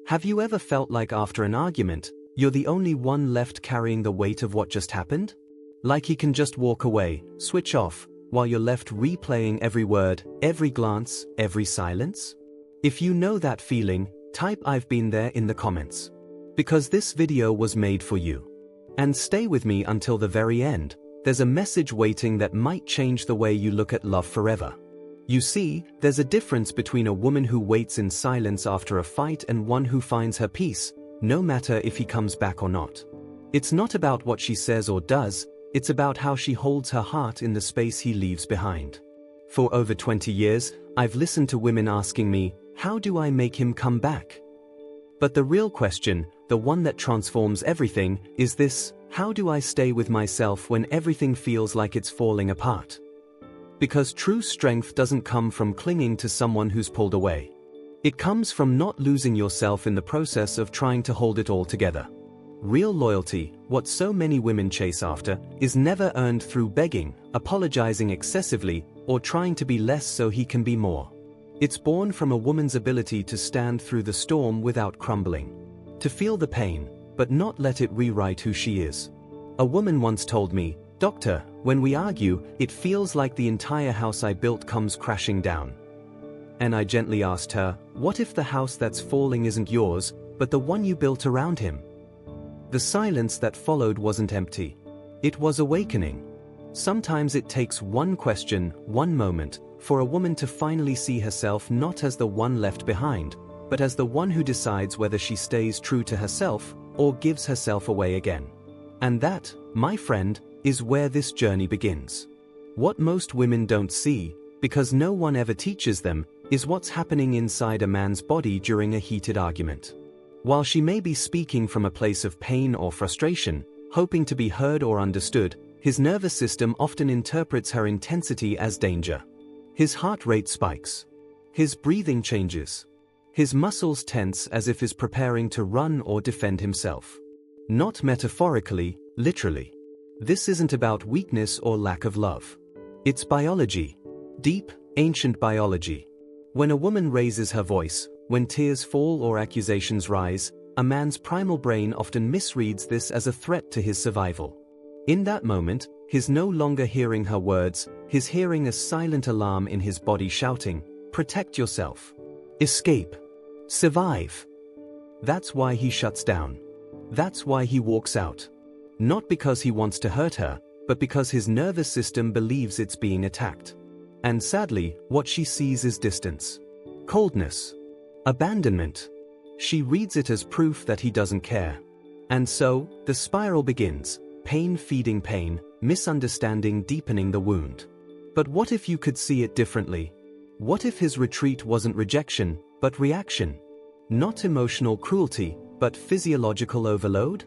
Have you ever felt like after an argument, you're the only one left carrying the weight of what just happened? Like he can just walk away, switch off, while you're left replaying every word, every glance, every silence? If you know that feeling, type "I've been there" in the comments. Because this video was made for you. And stay with me until the very end. There's a message waiting that might change the way you look at love forever. You see, there's a difference between a woman who waits in silence after a fight and one who finds her peace, no matter if he comes back or not. It's not about what she says or does, it's about how she holds her heart in the space he leaves behind. For over 20 years, I've listened to women asking me, how do I make him come back? But the real question, the one that transforms everything, is this: how do I stay with myself when everything feels like it's falling apart? Because true strength doesn't come from clinging to someone who's pulled away. It comes from not losing yourself in the process of trying to hold it all together. Real loyalty, what so many women chase after, is never earned through begging, apologizing excessively, or trying to be less so he can be more. It's born from a woman's ability to stand through the storm without crumbling. To feel the pain, but not let it rewrite who she is. A woman once told me, "Doctor, when we argue, it feels like the entire house I built comes crashing down." And I gently asked her, what if the house that's falling isn't yours, but the one you built around him? The silence that followed wasn't empty. It was awakening. Sometimes it takes one question, one moment, for a woman to finally see herself not as the one left behind, but as the one who decides whether she stays true to herself or gives herself away again. And that, my friend, is where this journey begins. What most women don't see, because no one ever teaches them, is what's happening inside a man's body during a heated argument. While she may be speaking from a place of pain or frustration, hoping to be heard or understood, his nervous system often interprets her intensity as danger. His heart rate spikes. His breathing changes. His muscles tense as if he's preparing to run or defend himself. Not metaphorically, literally. This isn't about weakness or lack of love. It's biology. Deep, ancient biology. When a woman raises her voice, when tears fall or accusations rise, a man's primal brain often misreads this as a threat to his survival. In that moment, he's no longer hearing her words, he's hearing a silent alarm in his body shouting, "Protect yourself. Escape. Survive." That's why he shuts down. That's why he walks out. Not because he wants to hurt her, but because his nervous system believes it's being attacked. And sadly, what she sees is distance. Coldness. Abandonment. She reads it as proof that he doesn't care. And so, the spiral begins, pain feeding pain, misunderstanding deepening the wound. But what if you could see it differently? What if his retreat wasn't rejection, but reaction? Not emotional cruelty, but physiological overload?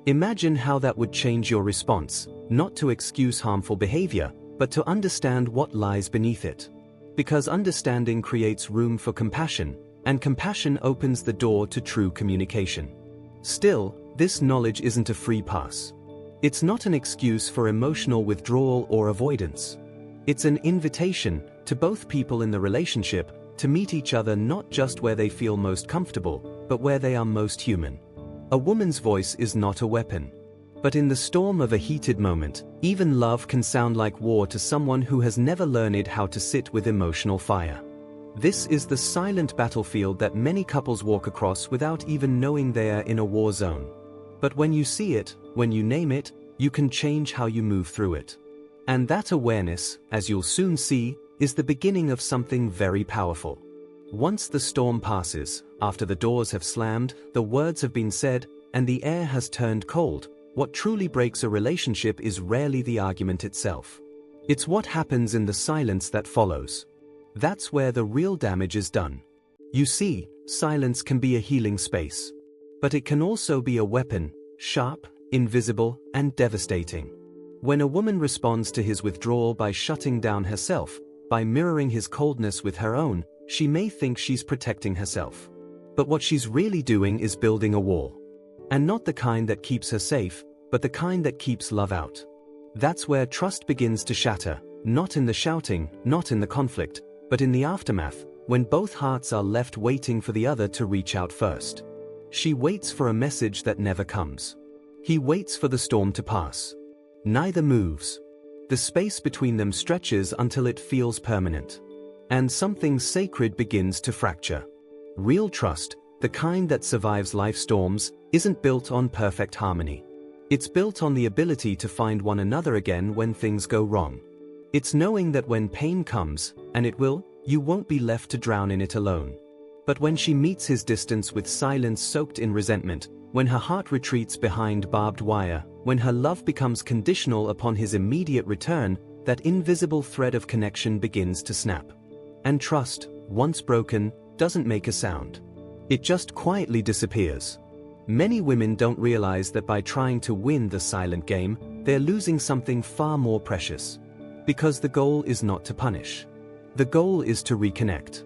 Imagine how that would change your response, not to excuse harmful behavior, but to understand what lies beneath it. Because understanding creates room for compassion, and compassion opens the door to true communication. Still, this knowledge isn't a free pass. It's not an excuse for emotional withdrawal or avoidance. It's an invitation to both people in the relationship to meet each other not just where they feel most comfortable, but where they are most human. A woman's voice is not a weapon. But in the storm of a heated moment, even love can sound like war to someone who has never learned how to sit with emotional fire. This is the silent battlefield that many couples walk across without even knowing they are in a war zone. But when you see it, when you name it, you can change how you move through it. And that awareness, as you'll soon see, is the beginning of something very powerful. Once the storm passes, after the doors have slammed, the words have been said, and the air has turned cold, what truly breaks a relationship is rarely the argument itself. It's what happens in the silence that follows. That's where the real damage is done. You see, silence can be a healing space. But it can also be a weapon, sharp, invisible, and devastating. When a woman responds to his withdrawal by shutting down herself, by mirroring his coldness with her own, she may think she's protecting herself. But what she's really doing is building a wall. And not the kind that keeps her safe, but the kind that keeps love out. That's where trust begins to shatter, not in the shouting, not in the conflict, but in the aftermath, when both hearts are left waiting for the other to reach out first. She waits for a message that never comes. He waits for the storm to pass. Neither moves. The space between them stretches until it feels permanent. And something sacred begins to fracture. Real trust, the kind that survives life storms, isn't built on perfect harmony. It's built on the ability to find one another again when things go wrong. It's knowing that when pain comes, and it will, you won't be left to drown in it alone. But when she meets his distance with silence soaked in resentment, when her heart retreats behind barbed wire, when her love becomes conditional upon his immediate return, that invisible thread of connection begins to snap. And trust, once broken, doesn't make a sound. It just quietly disappears. Many women don't realize that by trying to win the silent game, they're losing something far more precious. Because the goal is not to punish. The goal is to reconnect.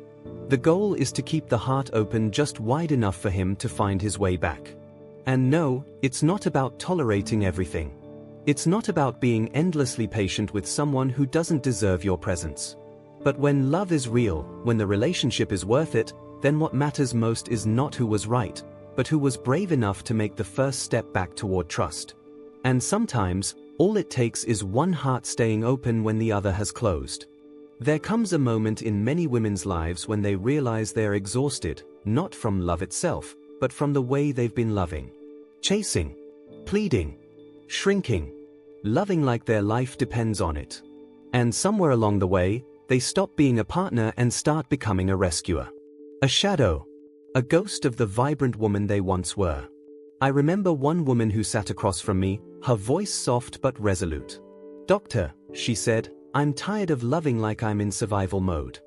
The goal is to keep the heart open just wide enough for him to find his way back. And no, it's not about tolerating everything. It's not about being endlessly patient with someone who doesn't deserve your presence. But when love is real, when the relationship is worth it, then what matters most is not who was right, but who was brave enough to make the first step back toward trust. And sometimes, all it takes is one heart staying open when the other has closed. There comes a moment in many women's lives when they realize they're exhausted, not from love itself, but from the way they've been loving. Chasing, pleading, shrinking, loving like their life depends on it. And somewhere along the way, they stop being a partner and start becoming a rescuer. A shadow. A ghost of the vibrant woman they once were. I remember one woman who sat across from me, her voice soft but resolute. "Doctor," she said, "I'm tired of loving like I'm in survival mode.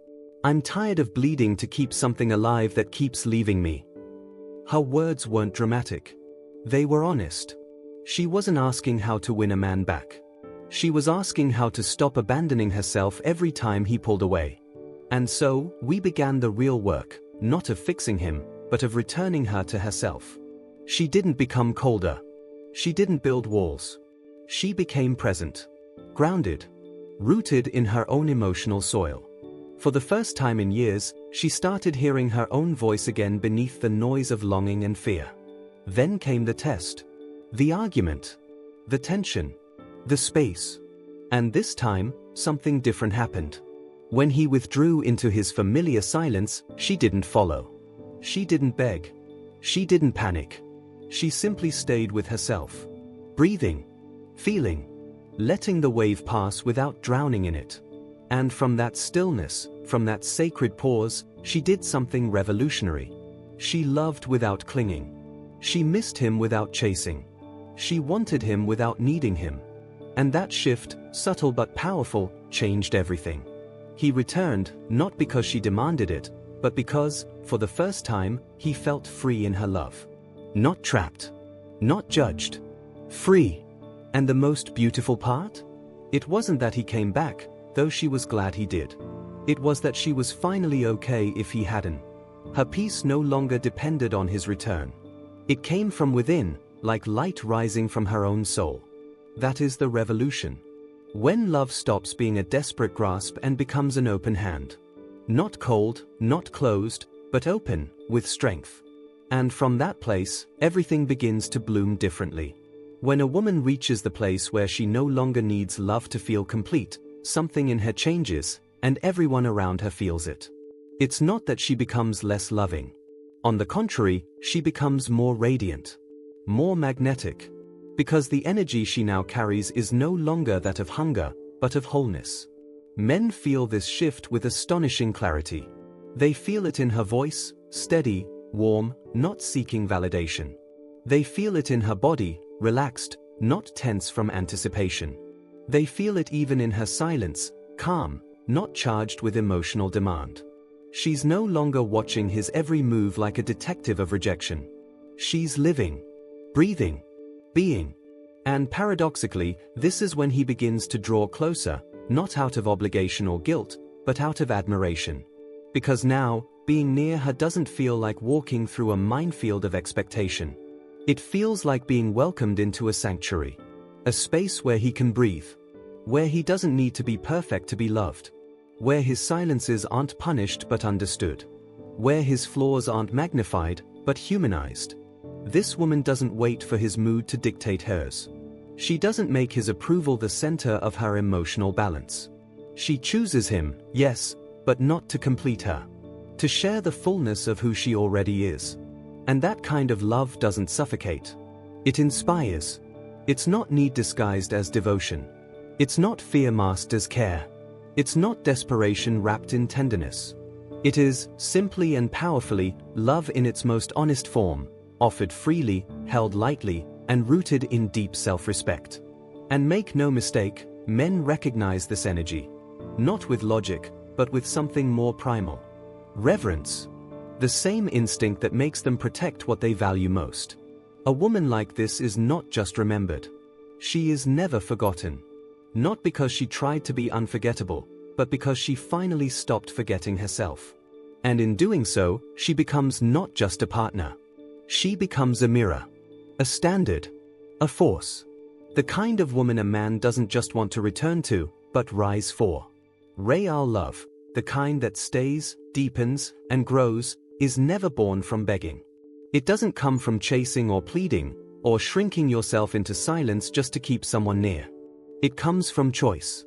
I'm tired of bleeding to keep something alive that keeps leaving me." Her words weren't dramatic. They were honest. She wasn't asking how to win a man back. She was asking how to stop abandoning herself every time he pulled away. And so, we began the real work, not of fixing him, but of returning her to herself. She didn't become colder. She didn't build walls. She became present, grounded, rooted in her own emotional soil. For the first time in years, she started hearing her own voice again beneath the noise of longing and fear. Then came the test. The argument. The tension. The space. And this time, something different happened. When he withdrew into his familiar silence, she didn't follow. She didn't beg. She didn't panic. She simply stayed with herself. Breathing. Feeling. Letting the wave pass without drowning in it. And from that stillness, from that sacred pause, she did something revolutionary. She loved without clinging. She missed him without chasing. She wanted him without needing him. And that shift, subtle but powerful, changed everything. He returned, not because she demanded it, but because, for the first time, he felt free in her love. Not trapped. Not judged. Free. And the most beautiful part? It wasn't that he came back, though she was glad he did. It was that she was finally okay if he hadn't. Her peace no longer depended on his return. It came from within, like light rising from her own soul. That is the revolution. When love stops being a desperate grasp and becomes an open hand. Not cold, not closed, but open, with strength. And from that place, everything begins to bloom differently. When a woman reaches the place where she no longer needs love to feel complete, something in her changes, and everyone around her feels it. It's not that she becomes less loving. On the contrary, she becomes more radiant, more magnetic. Because the energy she now carries is no longer that of hunger, but of wholeness. Men feel this shift with astonishing clarity. They feel it in her voice, steady, warm, not seeking validation. They feel it in her body, relaxed, not tense from anticipation. They feel it even in her silence, calm, not charged with emotional demand. She's no longer watching his every move like a detective of rejection. She's living, breathing, being. And paradoxically, this is when he begins to draw closer, not out of obligation or guilt, but out of admiration. Because now, being near her doesn't feel like walking through a minefield of expectation. It feels like being welcomed into a sanctuary. A space where he can breathe. Where he doesn't need to be perfect to be loved. Where his silences aren't punished but understood. Where his flaws aren't magnified, but humanized. This woman doesn't wait for his mood to dictate hers. She doesn't make his approval the center of her emotional balance. She chooses him, yes, but not to complete her. To share the fullness of who she already is. And that kind of love doesn't suffocate. It inspires. It's not need disguised as devotion. It's not fear masked as care. It's not desperation wrapped in tenderness. It is, simply and powerfully, love in its most honest form, offered freely, held lightly, and rooted in deep self-respect. And make no mistake, men recognize this energy. Not with logic, but with something more primal. Reverence. The same instinct that makes them protect what they value most. A woman like this is not just remembered. She is never forgotten. Not because she tried to be unforgettable, but because she finally stopped forgetting herself. And in doing so, she becomes not just a partner. She becomes a mirror. A standard. A force. The kind of woman a man doesn't just want to return to, but rise for. Real love, the kind that stays, deepens, and grows, is never born from begging. It doesn't come from chasing or pleading, or shrinking yourself into silence just to keep someone near. It comes from choice.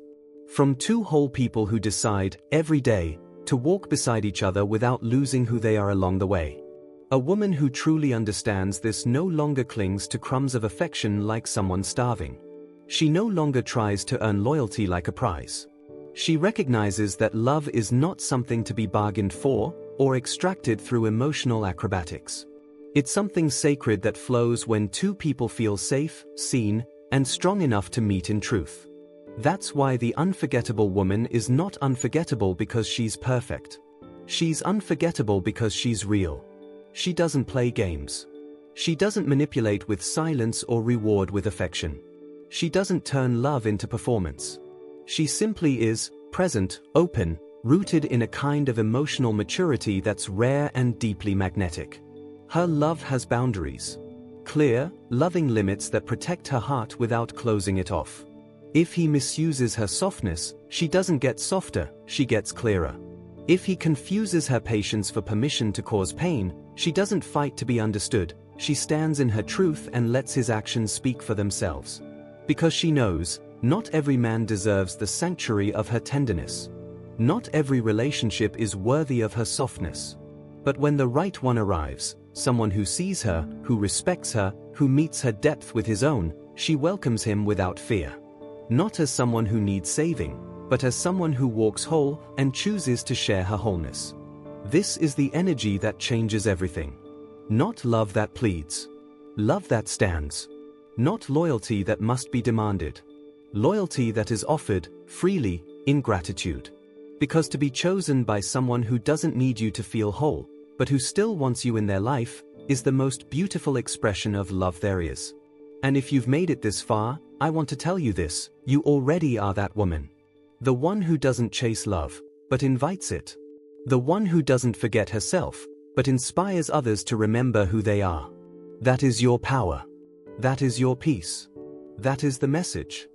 From two whole people who decide, every day, to walk beside each other without losing who they are along the way. A woman who truly understands this no longer clings to crumbs of affection like someone starving. She no longer tries to earn loyalty like a prize. She recognizes that love is not something to be bargained for or extracted through emotional acrobatics. It's something sacred that flows when two people feel safe, seen, and strong enough to meet in truth. That's why the unforgettable woman is not unforgettable because she's perfect. She's unforgettable because she's real. She doesn't play games. She doesn't manipulate with silence or reward with affection. She doesn't turn love into performance. She simply is, present, open, rooted in a kind of emotional maturity that's rare and deeply magnetic. Her love has boundaries. Clear, loving limits that protect her heart without closing it off. If he misuses her softness, she doesn't get softer, she gets clearer. If he confuses her patience for permission to cause pain, she doesn't fight to be understood, she stands in her truth and lets his actions speak for themselves. Because she knows, not every man deserves the sanctuary of her tenderness. Not every relationship is worthy of her softness. But when the right one arrives, someone who sees her, who respects her, who meets her depth with his own, she welcomes him without fear. Not as someone who needs saving, but as someone who walks whole and chooses to share her wholeness. This is the energy that changes everything. Not love that pleads. Love that stands. Not loyalty that must be demanded. Loyalty that is offered, freely, in gratitude. Because to be chosen by someone who doesn't need you to feel whole, but who still wants you in their life, is the most beautiful expression of love there is. And if you've made it this far, I want to tell you this, you already are that woman. The one who doesn't chase love, but invites it. The one who doesn't forget herself, but inspires others to remember who they are. That is your power. That is your peace. That is the message.